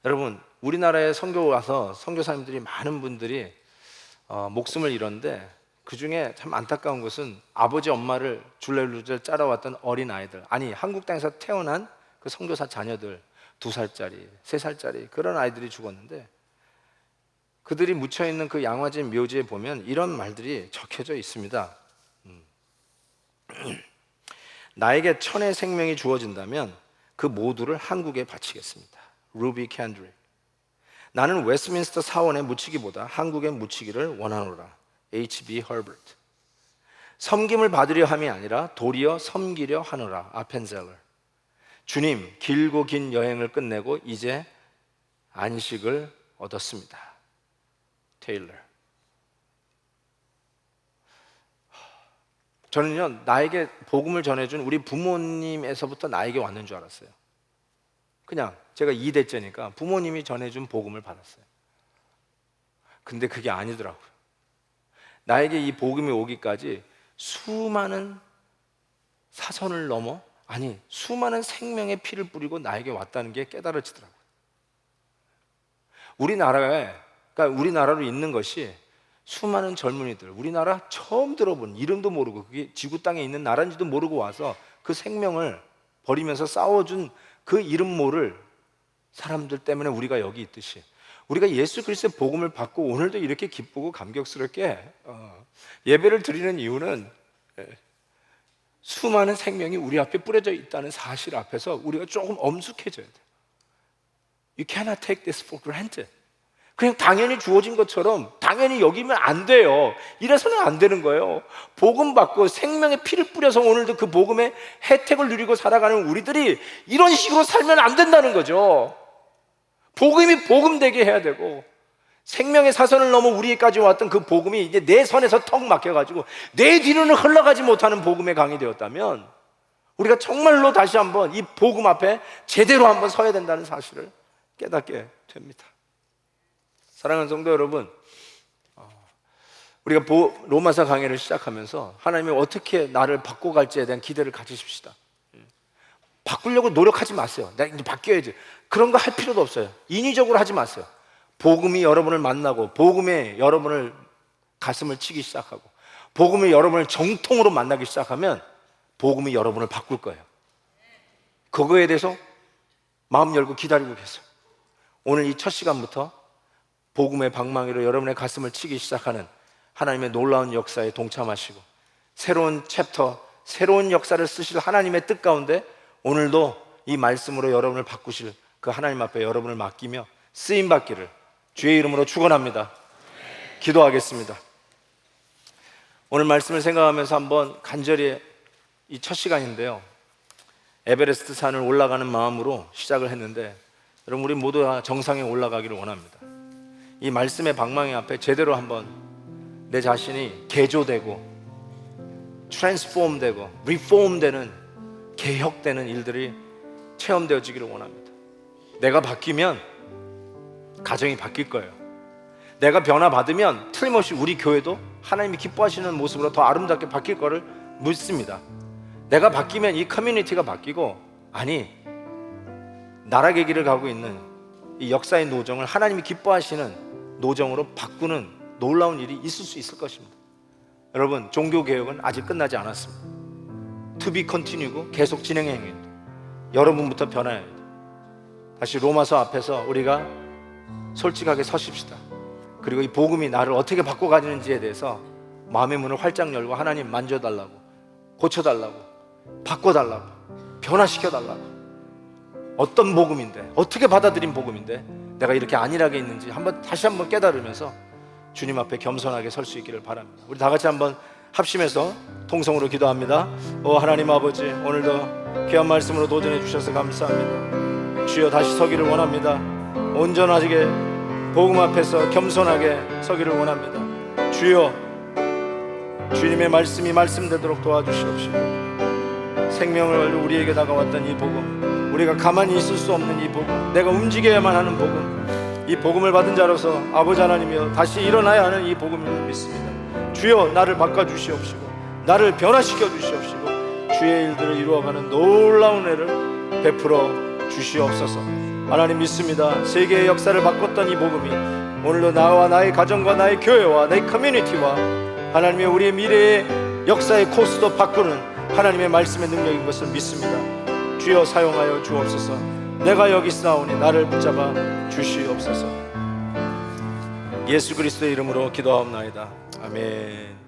S1: 여러분, 우리나라에 선교 와서 선교사님들이 많은 분들이 목숨을 잃었는데 그 중에 참 안타까운 것은 아버지 엄마를 줄레루줄 짜러왔던 어린 아이들, 아니 한국 땅에서 태어난 그 선교사 자녀들 2살짜리, 3살짜리 그런 아이들이 죽었는데 그들이 묻혀있는 그 양화진 묘지에 보면 이런 말들이 적혀져 있습니다. 나에게 천의 생명이 주어진다면 그 모두를 한국에 바치겠습니다. 루비 캔드릭. 나는 웨스트민스터 사원에 묻히기보다 한국에 묻히기를 원하노라. H.B. 허버트. 섬김을 받으려 함이 아니라 도리어 섬기려 하노라. 아펜젤러. 주님, 길고 긴 여행을 끝내고 이제 안식을 얻었습니다. 테일러. 저는요, 나에게 복음을 전해준 우리 부모님에서부터 나에게 왔는 줄 알았어요. 그냥 제가 2대째니까 부모님이 전해준 복음을 받았어요. 근데 그게 아니더라고요. 나에게 이 복음이 오기까지 수많은 사선을 넘어, 아니 수많은 생명의 피를 뿌리고 나에게 왔다는 게 깨달아지더라고요. 우리나라로 있는 것이 수많은 젊은이들, 우리나라 처음 들어본, 이름도 모르고 그게 지구 땅에 있는 나라인지도 모르고 와서 그 생명을 버리면서 싸워준 그 이름 모를 사람들 때문에 우리가 여기 있듯이 우리가 예수 그리스도의 복음을 받고 오늘도 이렇게 기쁘고 감격스럽게 예배를 드리는 이유는 수많은 생명이 우리 앞에 뿌려져 있다는 사실 앞에서 우리가 조금 엄숙해져야 돼요. You cannot take this for granted. 그냥 당연히 주어진 것처럼 당연히 여기면 안 돼요. 이래서는 안 되는 거예요. 복음 받고 생명의 피를 뿌려서 오늘도 그 복음의 혜택을 누리고 살아가는 우리들이 이런 식으로 살면 안 된다는 거죠. 복음이 복음되게 해야 되고 생명의 사선을 넘어 우리에게까지 왔던 그 복음이 이제 내 손에서 턱 막혀가지고 내 뒤로는 흘러가지 못하는 복음의 강이 되었다면 우리가 정말로 다시 한번 이 복음 앞에 제대로 한번 서야 된다는 사실을 깨닫게 됩니다. 사랑하는 성도 여러분, 우리가 로마서 강해를 시작하면서 하나님이 어떻게 나를 바꿔갈지에 대한 기대를 가지십시다. 바꾸려고 노력하지 마세요. 내가 이제 바뀌어야지. 그런 거 할 필요도 없어요. 인위적으로 하지 마세요. 복음이 여러분을 만나고 복음에 여러분을 가슴을 치기 시작하고 복음이 여러분을 정통으로 만나기 시작하면 복음이 여러분을 바꿀 거예요. 그거에 대해서 마음 열고 기다리고 계세요. 오늘 이 첫 시간부터 복음의 방망이로 여러분의 가슴을 치기 시작하는 하나님의 놀라운 역사에 동참하시고 새로운 챕터, 새로운 역사를 쓰실 하나님의 뜻 가운데 오늘도 이 말씀으로 여러분을 바꾸실 그 하나님 앞에 여러분을 맡기며 쓰임받기를 주의 이름으로 축원합니다. 기도하겠습니다. 오늘 말씀을 생각하면서 한번 간절히 이 첫 시간인데요, 에베레스트 산을 올라가는 마음으로 시작을 했는데 여러분 우리 모두 다 정상에 올라가기를 원합니다. 이 말씀의 방망이 앞에 제대로 한번 내 자신이 개조되고 트랜스폼되고 리폼되는 개혁되는 일들이 체험되어지기를 원합니다. 내가 바뀌면 가정이 바뀔 거예요. 내가 변화받으면 틀림없이 우리 교회도 하나님이 기뻐하시는 모습으로 더 아름답게 바뀔 거를 믿습니다. 내가 바뀌면 이 커뮤니티가 바뀌고, 아니 나락의 길을 가고 있는 이 역사의 노정을 하나님이 기뻐하시는 노정으로 바꾸는 놀라운 일이 있을 수 있을 것입니다. 여러분, 종교개혁은 아직 끝나지 않았습니다. To be continue고 계속 진행해야 합니다. 여러분부터 변화해야 돼요. 다시 로마서 앞에서 우리가 솔직하게 서십시다. 그리고 이 복음이 나를 어떻게 바꿔가는지에 대해서 마음의 문을 활짝 열고 하나님 만져달라고, 고쳐달라고, 바꿔달라고, 변화시켜달라고. 어떤 복음인데, 어떻게 받아들인 복음인데 내가 이렇게 안일하게 있는지 다시 한번 깨달으면서 주님 앞에 겸손하게 설 수 있기를 바랍니다. 우리 다 같이 한번 합심해서 통성으로 기도합니다. 하나님 아버지, 오늘도 귀한 말씀으로 도전해 주셔서 감사합니다. 주여, 다시 서기를 원합니다. 온전하게 복음 앞에서 겸손하게 서기를 원합니다. 주여, 주님의 말씀이 말씀되도록 도와주시옵시고, 생명을 걸고 우리에게 다가왔던 이 복음, 우리가 가만히 있을 수 없는 이 복음, 내가 움직여야만 하는 복음, 이 복음을 받은 자로서 아버지 하나님이여 다시 일어나야 하는 이 복음을 믿습니다. 주여, 나를 바꿔주시옵시고 나를 변화시켜 주시옵시고 주의 일들을 이루어가는 놀라운 애를 베풀어 주시옵소서. 하나님 믿습니다. 세계의 역사를 바꿨던 이 복음이 오늘도 나와 나의 가정과 나의 교회와 나의 커뮤니티와 하나님의 우리의 미래의 역사의 코스도 바꾸는 하나님의 말씀의 능력인 것을 믿습니다. 주여, 사용하여 주옵소서. 내가 여기 있사오니 나를 붙잡아 주시옵소서. 예수 그리스도의 이름으로 기도하옵나이다. 아멘.